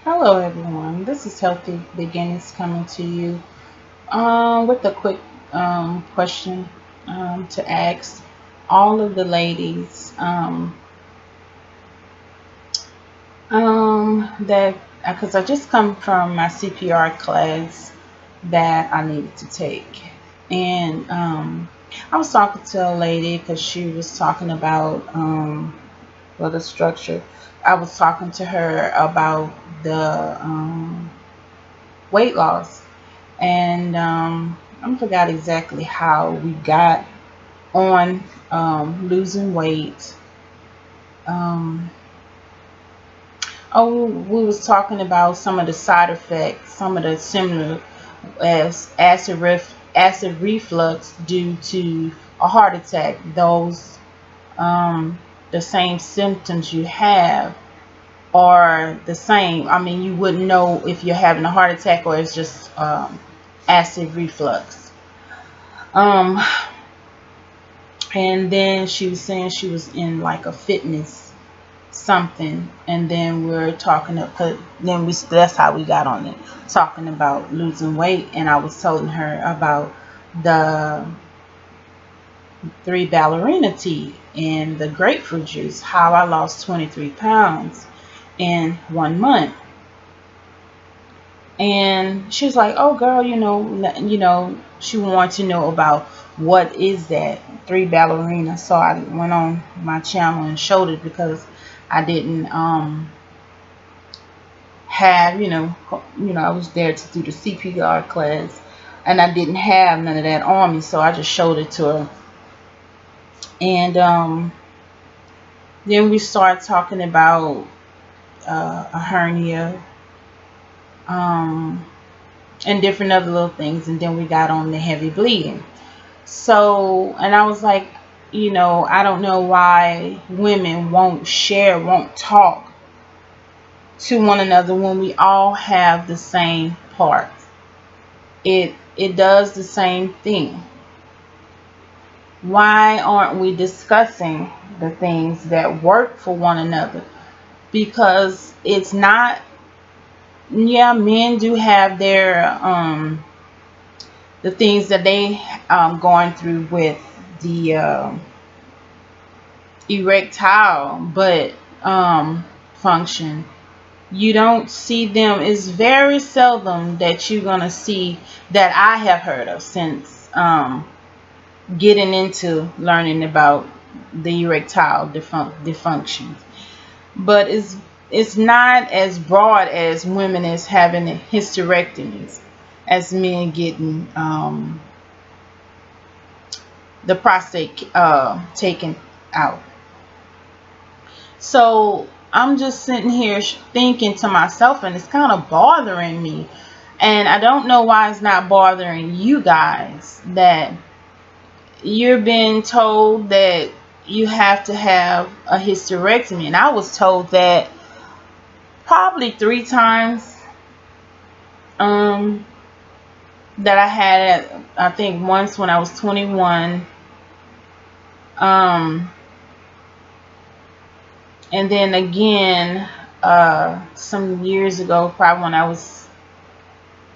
Hello everyone, this is Healthy Beginnings coming to you with a quick question to ask all of the ladies that because I just come from my CPR class that I needed to take, and I was talking to a lady because she was talking about the structure. I was talking to her about the weight loss, and I forgot exactly how we got on losing weight. Um, we was talking about some of the side effects, some of the similar as acid reflux due to a heart attack. Those the same symptoms you have are the same. I mean, you wouldn't know if you're having a heart attack or it's just acid reflux. Um, and then she was saying she was in like a fitness something, and then we're talking about, then we that's how we got on it, talking about losing weight, and I was telling her about the three ballerina tea and the grapefruit juice, how I lost 23 pounds in 1 month. And she was like, "Oh, girl, she wanted to know about what is that three ballerina." So I went on my channel and showed it because I didn't have, I was there to do the CPR class, and I didn't have none of that on me, so I just showed it to her. And then we started talking about a hernia. Um, and different other little things, and then we got on the heavy bleeding. So, and I was like, I don't know why women won't share, won't talk to one another when we all have the same part. It does the same thing. Why aren't we discussing the things that work for one another? Because it's not, yeah, men do have their the things that they going through with the erectile but function. You don't see them. It's very seldom that you're gonna see that I have heard of since getting into learning about the erectile dysfunctions. But it's not as broad as women as having hysterectomies, as men getting the prostate taken out. So I'm just sitting here thinking to myself, and it's kind of bothering me. And I don't know why it's not bothering you guys, that you're being told that you have to have a hysterectomy. And I was told that probably 3 times. That I had it, I think once when I was 21. And then again some years ago, probably when I was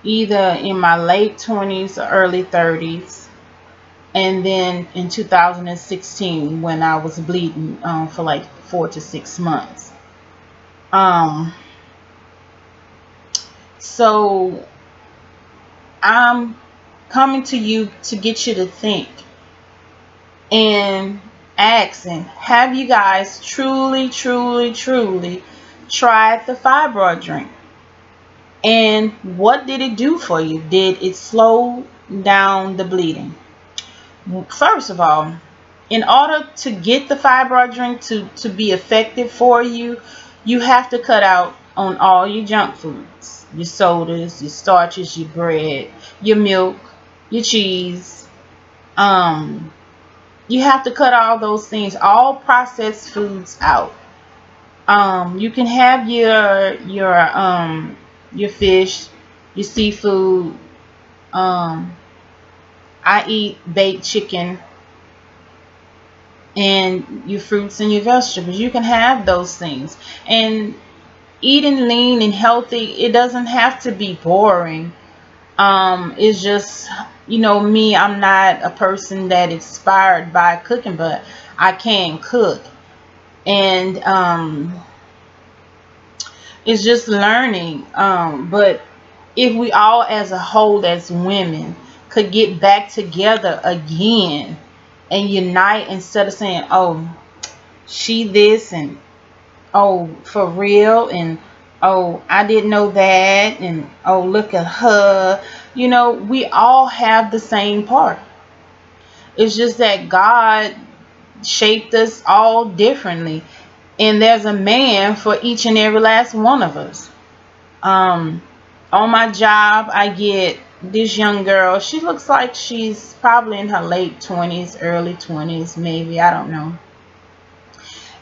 either in my late 20s or early 30s, and then in 2016 when I was bleeding for like 4 to 6 months. So I'm coming to you to get you to think and asking, have you guys truly tried the fibroid drink? And what did it do for you? Did it slow down the bleeding? First of all, in order to get the fibroid drink to be effective for you, you have to cut out on all your junk foods, your sodas, your starches, your bread, your milk, your cheese. You have to cut all those things, all processed foods out. You can have your fish, your seafood. I eat baked chicken, and your fruits and your vegetables. You can have those things, and eating lean and healthy, it doesn't have to be boring. It's just, me, I'm not a person that inspired by cooking, but I can cook. And it's just learning. But if we all as a whole, as women, could get back together again and unite, instead of saying, oh, she this, and oh, for real, and oh, I didn't know that, and oh, look at her. We all have the same part. It's just that God shaped us all differently, and there's a man for each and every last one of us. um on my job, I get this young girl. She looks like she's probably in her late 20s, early 20s, maybe, I don't know.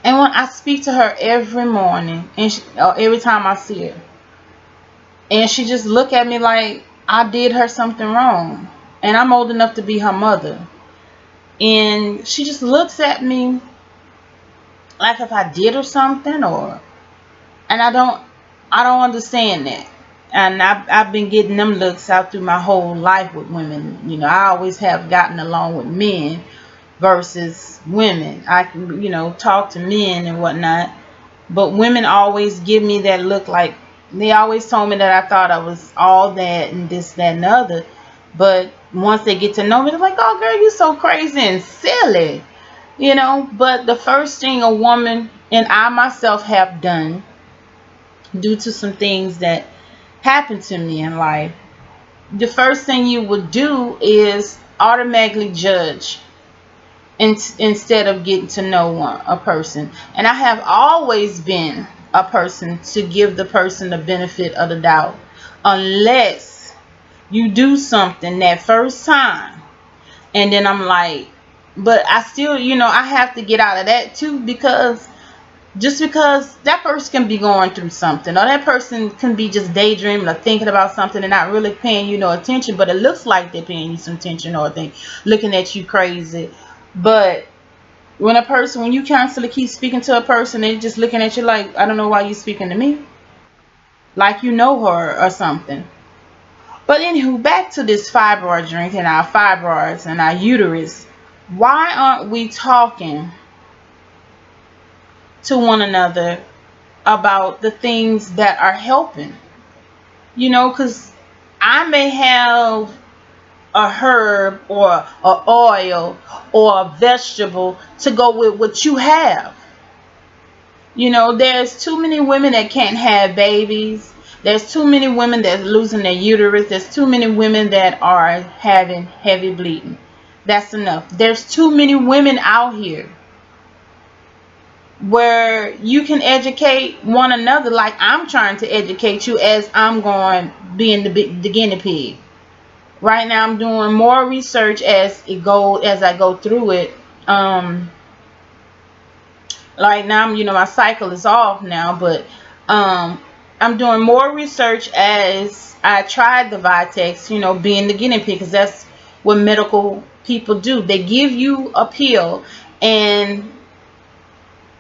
And when I speak to her every morning, and every time I see her, and she just look at me like I did her something wrong, and I'm old enough to be her mother, and she just looks at me like if I did her something, and I don't understand that. And I've been getting them looks out through my whole life with women. I always have gotten along with men versus women. I can, talk to men and whatnot, but women always give me that look, like they always told me that I thought I was all that and this, that, and the other. But once they get to know me, they're like, oh, girl, you so crazy and silly. But the first thing a woman, and I myself have done, due to some things that happened to me in life, the first thing you would do is automatically judge instead of getting to know a person. And I have always been a person to give the person the benefit of the doubt, unless you do something that first time, and then I'm like, but I still, I have to get out of that too, because just because that person can be going through something, or that person can be just daydreaming or thinking about something and not really paying you no attention, but it looks like they're paying you some attention, or they looking at you crazy. But when you constantly keep speaking to a person, they're just looking at you like, I don't know why you speaking to me, like you know her or something. But anywho, back to this fibroid drink and our fibroids and our uterus. Why aren't we talking to one another about the things that are helping? Because I may have a herb or a oil or a vegetable to go with what you have. There's too many women that can't have babies. There's too many women that's losing their uterus. There's too many women that are having heavy bleeding. That's enough. There's too many women out here where you can educate one another, like I'm trying to educate you as I'm going being the guinea pig. Right now I'm doing more research as I go through it. Like now, my cycle is off now, but I'm doing more research as I tried the Vitex, being the guinea pig, because that's what medical people do. They give you a pill and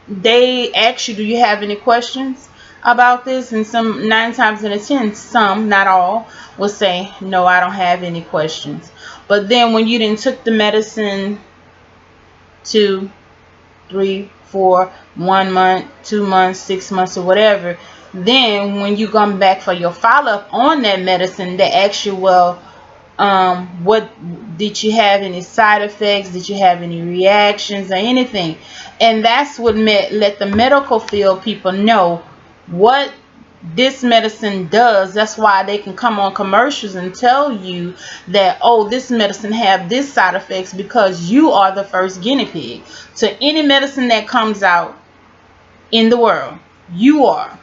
they ask you, do you have any questions about this? And 9 times out of 10, some, not all, will say, no, I don't have any questions. But then when you didn't took the medicine 2, 3, 4, 1 month, 2 months, 6 months, or whatever, then when you come back for your follow-up on that medicine, they ask you, well, what did you have any side effects? Did you have any reactions or anything? And that's what let the medical field people know what this medicine does. That's why they can come on commercials and tell you that, oh, this medicine have this side effects, because you are the first guinea pig to any medicine that comes out in the world. You are.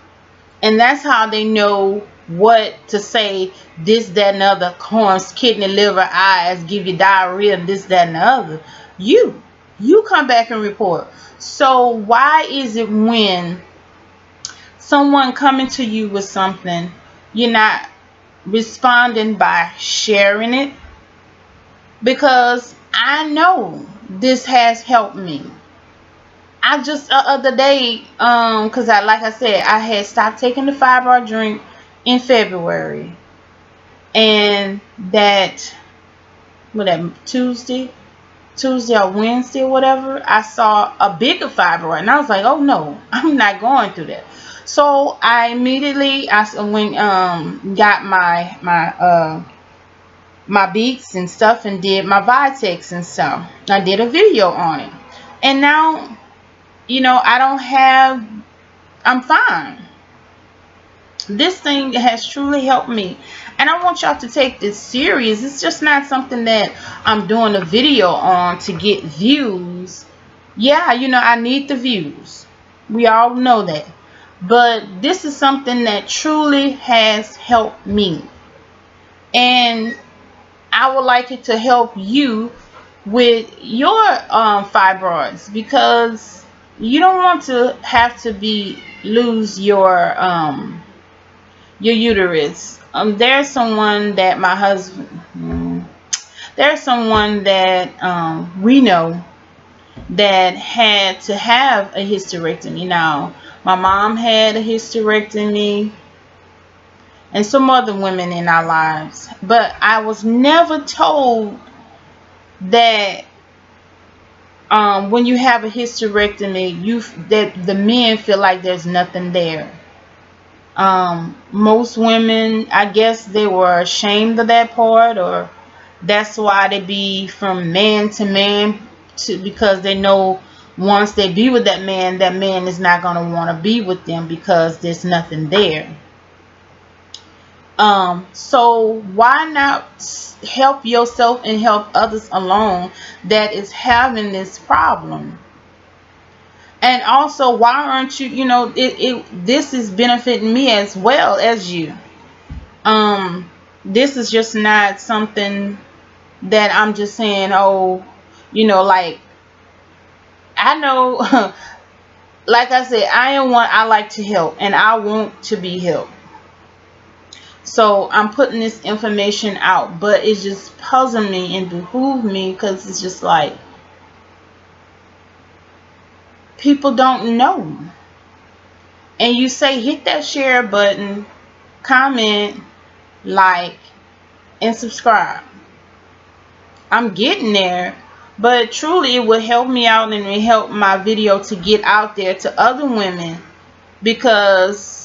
And that's how they know what to say, this, that, and the other, corns, kidney, liver, eyes, give you diarrhea, this, that, and the other. You come back and report. So why is it when someone coming to you with something, you're not responding by sharing it? Because I know this has helped me. I just other day, cause like I said, I had stopped taking the fibroid drink in February, and that Tuesday or Wednesday or whatever, I saw a bigger fibroid, and I was like, oh no, I'm not going through that. So I immediately got my beats and stuff and did my Vitex and stuff. I did a video on it, and now I don't have. I'm fine. This thing has truly helped me, and I want y'all to take this serious. It's just not something that I'm doing a video on to get views. Yeah, I need the views. We all know that. But this is something that truly has helped me, and I would like it to help you with your fibroids, because you don't want to have to lose your uterus. There's someone that we know that had to have a hysterectomy. Now, my mom had a hysterectomy, and some other women in our lives, but I was never told that when you have a hysterectomy, that the men feel like there's nothing there. Most women, I guess, they were ashamed of that part, or that's why they be from man to man, because they know once they be with that man is not going to want to be with them because there's nothing there. So why not help yourself and help others along that is having this problem? And also, why aren't you, this is benefiting me as well as you. This is just not something that I'm just saying, oh, like, I know, like I said, I like to help, and I want to be helped. So I'm putting this information out, but it's just puzzling me and behoove me, because it's just like, people don't know. And you say, hit that share button, comment, like, and subscribe. I'm getting there, but truly it will help me out, and it will help my video to get out there to other women, because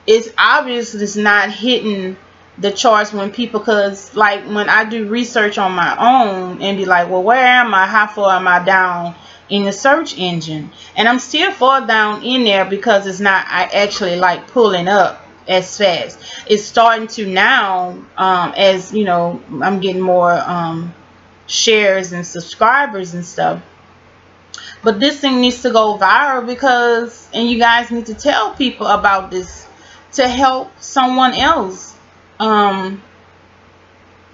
it's obvious it's not hitting the charts when people, because like when I do research on my own and be like, well, where am I? How far am I down in the search engine? And I'm still far down in there, because it's not actually like pulling up as fast. It's starting to now, as I'm getting more shares and subscribers and stuff. But this thing needs to go viral, and you guys need to tell people about this to help someone else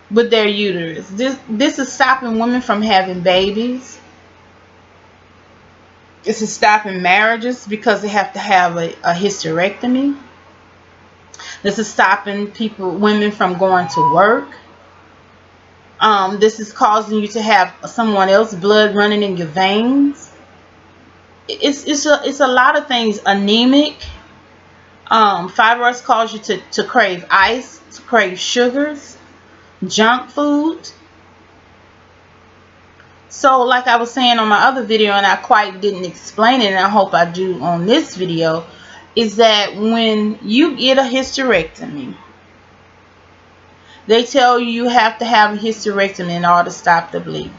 with their uterus. This is stopping women from having babies. This is stopping marriages because they have to have a hysterectomy. This is stopping women from going to work. This is causing you to have someone else's blood running in your veins. It's a lot of things. Anemic. Fibroids cause you to crave ice, to crave sugars, junk food. So like I was saying on my other video, and I quite didn't explain it, and I hope I do on this video, is that when you get a hysterectomy, they tell you have to have a hysterectomy in order to stop the bleeding.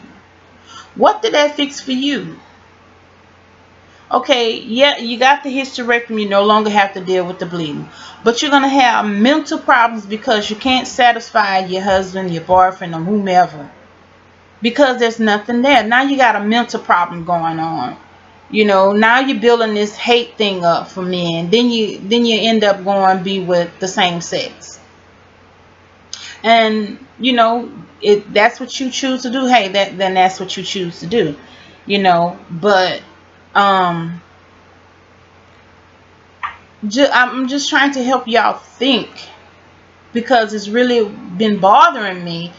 What did that fix for you? Okay, yeah, you got the hysterectomy, you no longer have to deal with the bleeding. But you're going to have mental problems because you can't satisfy your husband, your boyfriend, or whomever, because there's nothing there. Now you got a mental problem going on. Now you're building this hate thing up for men. Then you end up going be with the same sex. And, that's what you choose to do. Hey, then that's what you choose to do. But I'm just trying to help y'all think, because it's really been bothering me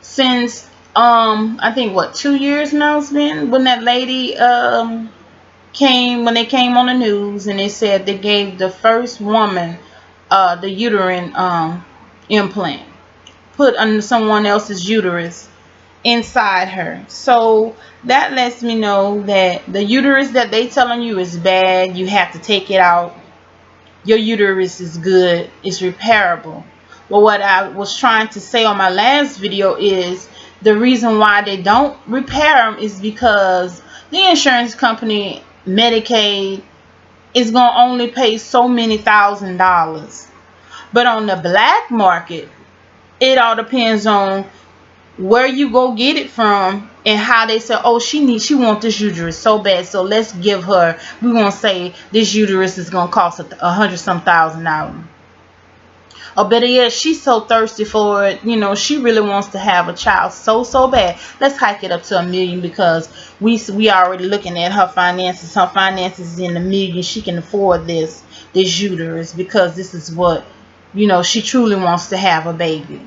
since I think 2 years now it's been, when that lady when they came on the news, and they said they gave the first woman the uterine implant, put under someone else's uterus inside her. So that lets me know that the uterus that they telling you is bad, you have to take it out. Your uterus is good, it's repairable. But what I was trying to say on my last video is the reason why they don't repair them is because the insurance company, Medicaid, is going to only pay so many $1,000s. But on the black market, it all depends on where you go get it from and how they say, oh, she wants this uterus so bad, so let's give her, we're going to say this uterus is going to cost $100-some thousand. Or better yet, she's so thirsty for it, you know, she really wants to have a child so bad. Let's hike it up to $1 million, because we already looking at her finances. Her finances is in the millions. She can afford this uterus because this is what, you know, she truly wants to have a baby.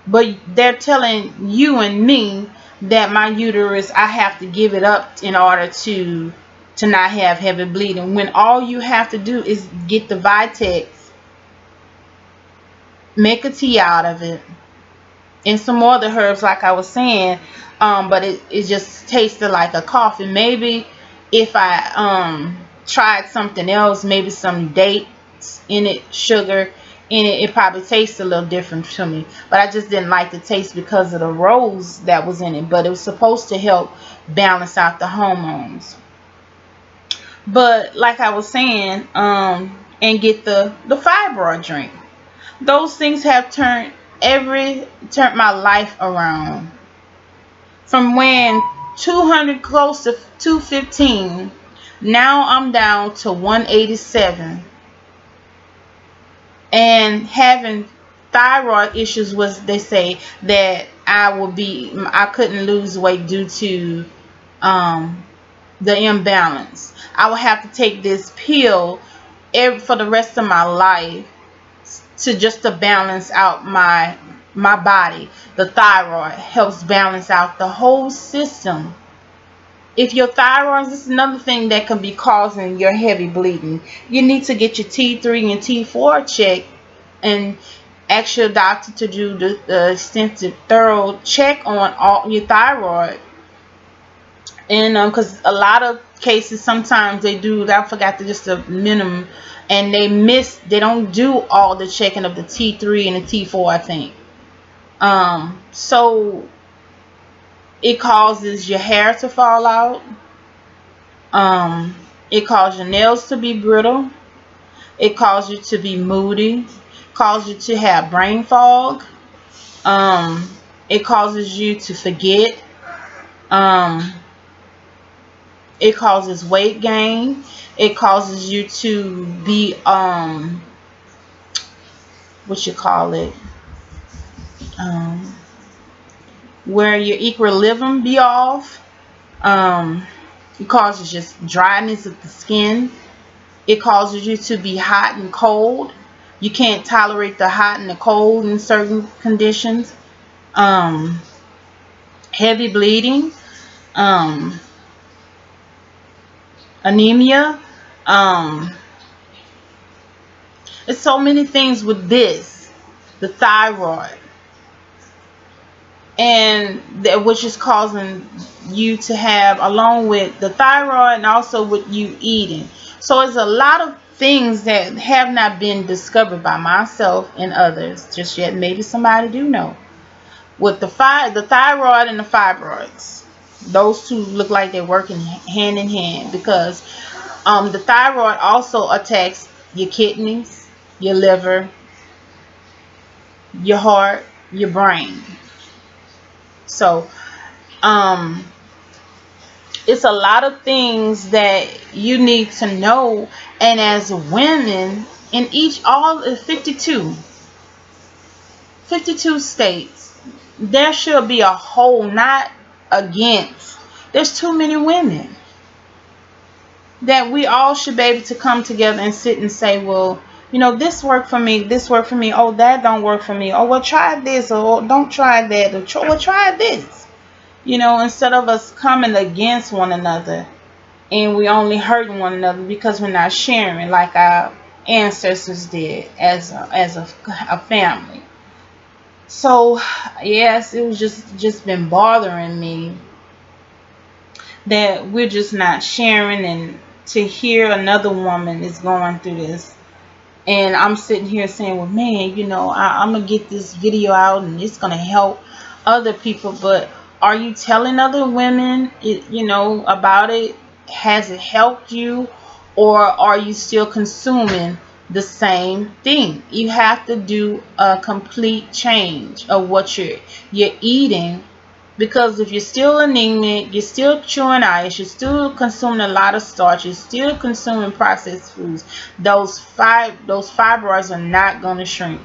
But they're telling you and me that my uterus, I have to give it up in order to not have heavy bleeding, when all you have to do is get the Vitex, make a tea out of it, and some more other herbs like I was saying, but it just tasted like a coffee. Maybe if I tried something else, maybe some dates in it, sugar in it, it probably tastes a little different to me. But I just didn't like the taste because of the rose that was in it. But it was supposed to help balance out the hormones. But like I was saying, and get the fibroid drink. Those things have turned my life around. From when 200 close to 215, now I'm down to 187. And having thyroid issues was, they say that I couldn't lose weight due to the imbalance. I would have to take this pill for the rest of my life to balance out my body. The thyroid helps balance out the whole system. If your thyroid, this is another thing that can be causing your heavy bleeding. You need to get your T3 and T4 checked and ask your doctor to do the extensive, thorough check on all your thyroid. And because a lot of cases, sometimes they do, I forgot just the minimum, and they don't do all the checking of the T3 and the T4, I think. So it causes your hair to fall out. It causes your nails to be brittle. It causes you to be moody. Causes you to have brain fog. It causes you to forget. It causes weight gain. It causes you to be where your equilibrium be off. It causes just dryness of the skin. It causes you to be hot and cold. You can't tolerate the hot and the cold in certain conditions. Heavy bleeding. Anemia. There's so many things with this, the thyroid, and which is causing you to have, along with the thyroid and also with you eating. So it's a lot of things that have not been discovered by myself and others just yet. Maybe somebody do know. With the thyroid and the fibroids, those two look like they're working hand in hand, because the thyroid also attacks your kidneys, your liver, your heart, your brain. So it's a lot of things that you need to know. And as women in all 52 states, there should be a whole, not against. There's too many women that we all should be able to come together and sit and say, well, you know, this worked for me, this worked for me, oh, that don't work for me, oh, well, try this, or don't try that, or well, try this. Instead of us coming against one another and we only hurting one another because we're not sharing like our ancestors did as a family. So yes, it was just been bothering me that we're just not sharing, and to hear another woman is going through this, and I'm sitting here saying, well, man, I'm gonna get this video out and it's gonna help other people. But are you telling other women about it? Has it helped you? Or are you still consuming the same thing? You have to do a complete change of what you're eating, because if you're still anemic, you're still chewing ice, you're still consuming a lot of starch, you're still consuming processed foods, those fibroids are not going to shrink,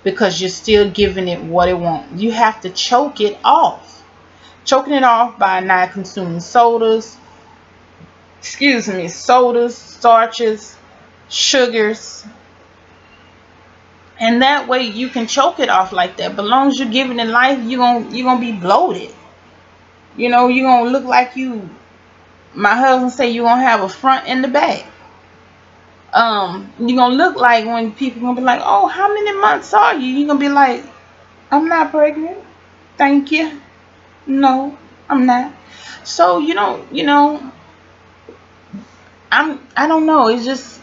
because you're still giving it what it wants. You have to choke it off. Choking it off by not consuming sodas, starches, sugars. And that way you can choke it off like that. But as long as you're giving it life, you're gonna be bloated. You're gonna look like you. My husband say you're gonna have a front and the back. You're gonna look like, when people gonna be like, oh, how many months are you? You're gonna be like, I'm not pregnant. Thank you. No, I'm not. So I don't know. It's just,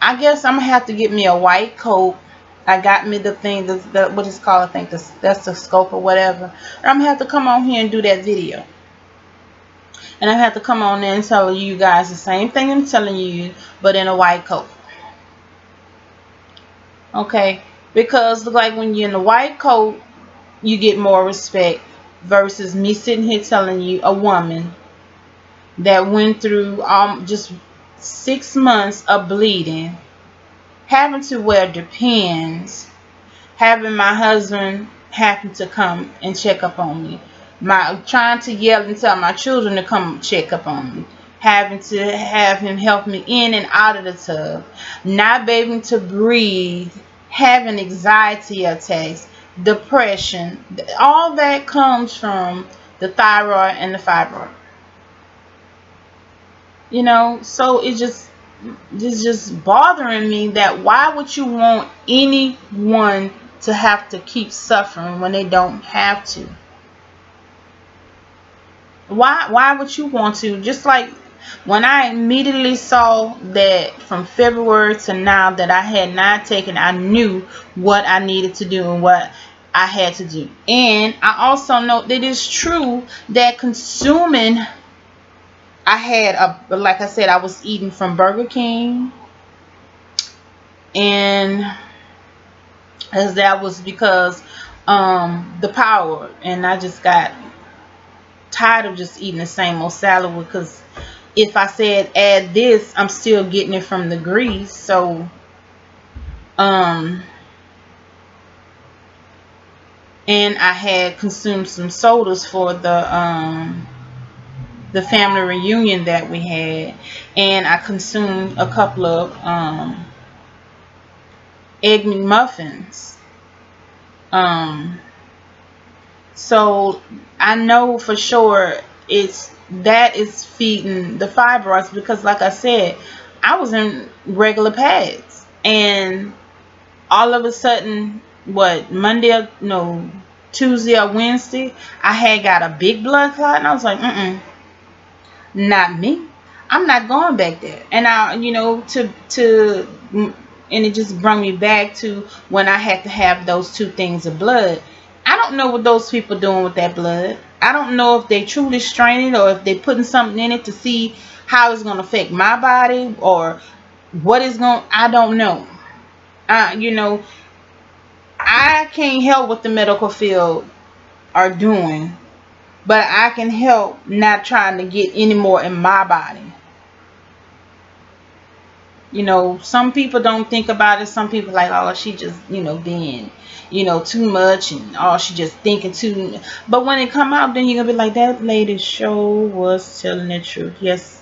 I guess I'm gonna have to get me a white coat. I got me the thing, what it's called, I think that's the scope or whatever. And I'm gonna have to come on here and do that video. And I have to come on there and tell you guys the same thing I'm telling you, but in a white coat. Okay? Because like when you're in a white coat, you get more respect, versus me sitting here telling you, a woman that went through just 6 months of bleeding, having to wear Depends, having my husband happen to come and check up on me, trying to yell and tell my children to come check up on me, having to have him help me in and out of the tub, not being able to breathe, having anxiety attacks, depression. All that comes from the thyroid and the fibroid. So it's just bothering me that why would you want anyone to have to keep suffering when they don't have to? Why would you want to? Just like when I immediately saw that from February to now that I had not taken, I knew what I needed to do and what I had to do. And I also know that it's true that consuming, like I said, I was eating from Burger King, and as that was because the power, and I just got tired of just eating the same old salad, because if I said add this, I'm still getting it from the grease. So and I had consumed some sodas for the family reunion that we had, and I consumed a couple of egg McMuffins. So I know for sure that is feeding the fibroids, because like I said, I was in regular pads, and all of a sudden, Tuesday or Wednesday, I had got a big blood clot, and I was like, not me. I'm not going back there. And and it just brought me back to when I had to have those 2 things of blood. I don't know what those people doing with that blood. I don't know if they truly straining, or if they putting something in it to see how it's going to affect my body, or what is going. I don't know. I can't help what the medical field are doing, but I can help not trying to get any more in my body. Some people don't think about it. Some people like, oh, she just, being, too much, and oh, she just thinking too. But when it come out, then you're gonna be like, that lady sure was telling the truth. Yes.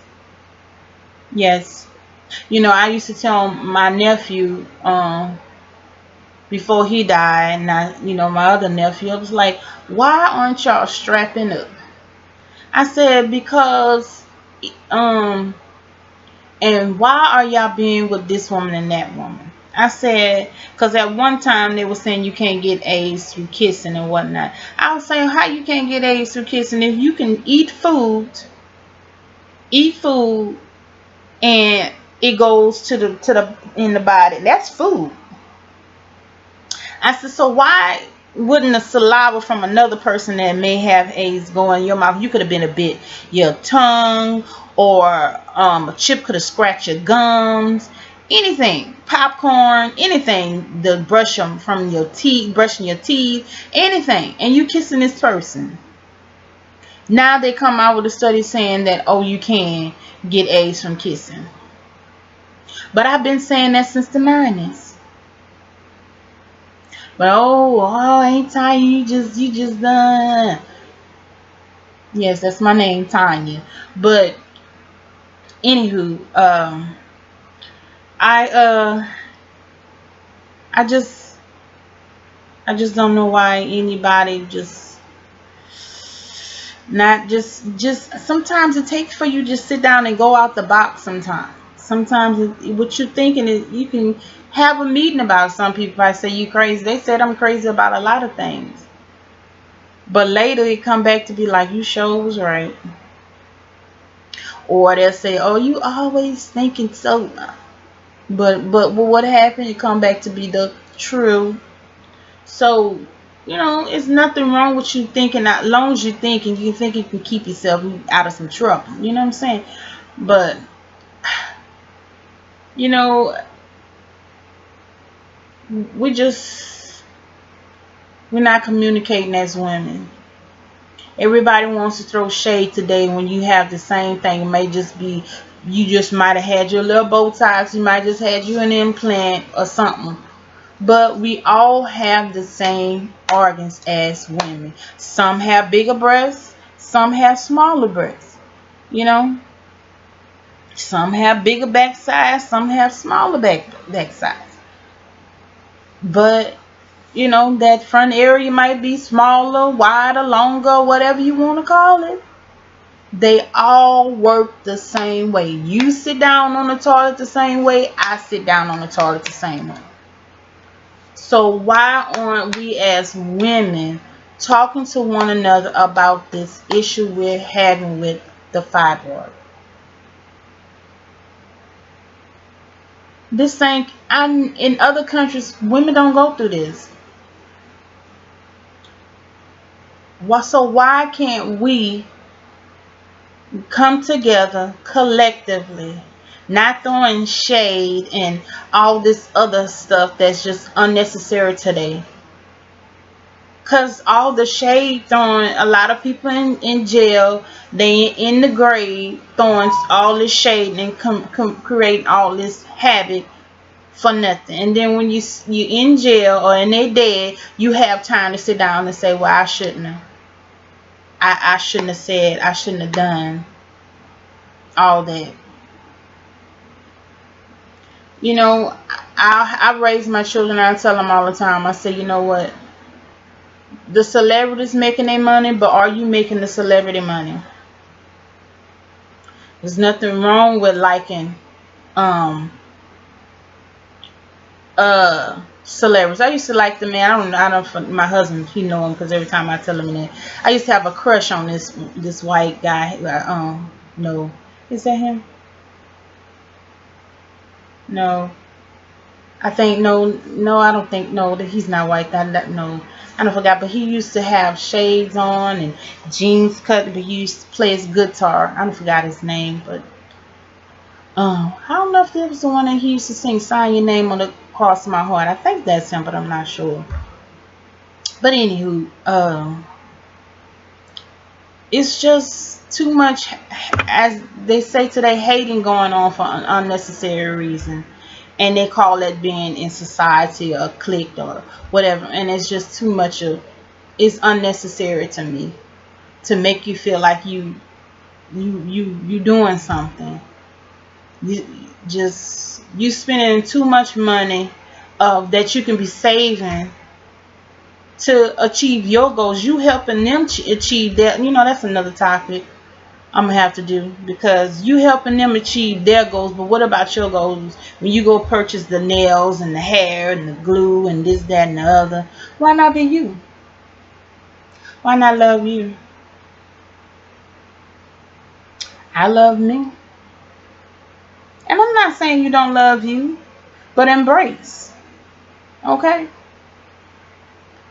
I used to tell my nephew, before he died. And my other nephew, I was like, why aren't y'all strapping up? I said, because, and why are y'all being with this woman and that woman? I said, because at one time they were saying you can't get AIDS through kissing and whatnot. I was saying, how you can't get AIDS through kissing if you can eat food, and it goes to the in the body? That's food. I said, so why wouldn't the saliva from another person that may have AIDS go in your mouth? You could have been a bit your tongue, or a chip could have scratched your gums, anything, popcorn, anything, the brushing your teeth, anything, and you kissing this person. Now they come out with a study saying that, oh, you can get AIDS from kissing. But I've been saying that since the 90s. But ain't Tanya, you just done. Yes, that's my name, Tanya. But anywho, I just don't know why anybody sometimes it takes for you to just sit down and go out the box. Sometimes what you're thinking is, you can have a meeting about. Some people, I say you crazy, they said I'm crazy about a lot of things, but later it come back to be like, you sure was right. Or they'll say, oh, you always thinking so, but what happened, it come back to be the true. So it's nothing wrong with you thinking. As long as you're thinking, you think you can keep yourself out of some trouble. You know what I'm saying? But we're not communicating as women. Everybody wants to throw shade today when you have the same thing. It may just be, you just might have had your little Botox, you might just had you an implant or something. But we all have the same organs as women. Some have bigger breasts, some have smaller breasts. Some have bigger back size, some have smaller back size. But that front area might be smaller, wider, longer, whatever you want to call it. They all work the same way. You sit down on the toilet the same way, I sit down on the toilet the same way. So why aren't we as women talking to one another about this issue we're having with the fibroid? This thing, in other countries, women don't go through this. So why can't we come together collectively, not throwing shade and all this other stuff that's just unnecessary today? Because all the shade throwing, a lot of people in jail, they in the grave throwing all this shade and creating all this havoc for nothing. And then when you in jail or and they dead, you have time to sit down and say, well, I shouldn't have. I shouldn't have said, I shouldn't have done all that. I raise my children, I tell them all the time, I say, you know what? The celebrities making their money, but are you making the celebrity money? There's nothing wrong with liking celebrities. I used to like the man. I don't. My husband, he know him because every time I tell him that, I used to have a crush on this white guy. No, is that him? No, I think no. I don't think that he's not white. No, I don't forgot. But he used to have shades on and jeans cut. But he used to play his guitar. I don't forgot his name, but I don't know if that was the one that he used to sing "Sign Your Name on the Cross of My Heart." I think that's him, but I'm not sure. But anywho, it's just too much, as they say today, hating going on for an unnecessary reason, and they call it being in society or clicked or whatever, and it's just too much of, it's unnecessary to me, to make you feel like you doing something. You spending too much money that you can be saving to achieve your goals. You helping them achieve that. You know, that's another topic I'm gonna have to do, because you helping them achieve their goals, but what about your goals? When you go purchase the nails and the hair and the glue and this, that, and the other, why not be you? Why not love you? I love me. And I'm not saying you don't love you, but embrace. Okay?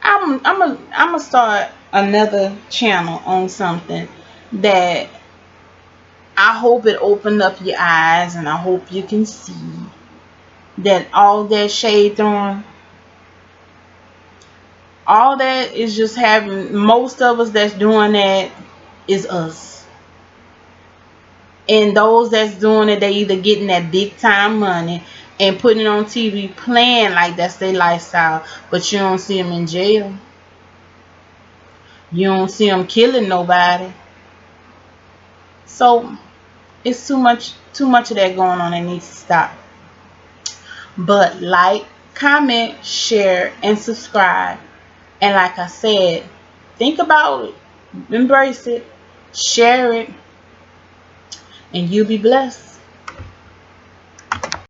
I'm gonna start another channel on something that I hope it opened up your eyes, and I hope you can see that all that shade throwing, all that is just having, most of us that's doing that is us. And those that's doing it, they either getting that big time money and putting it on TV, playing like that's their lifestyle, but you don't see them in jail. You don't see them killing nobody. So it's too much of that going on. It needs to stop. But like, comment, share, and subscribe. And like I said, think about it, embrace it, share it, and you'll be blessed.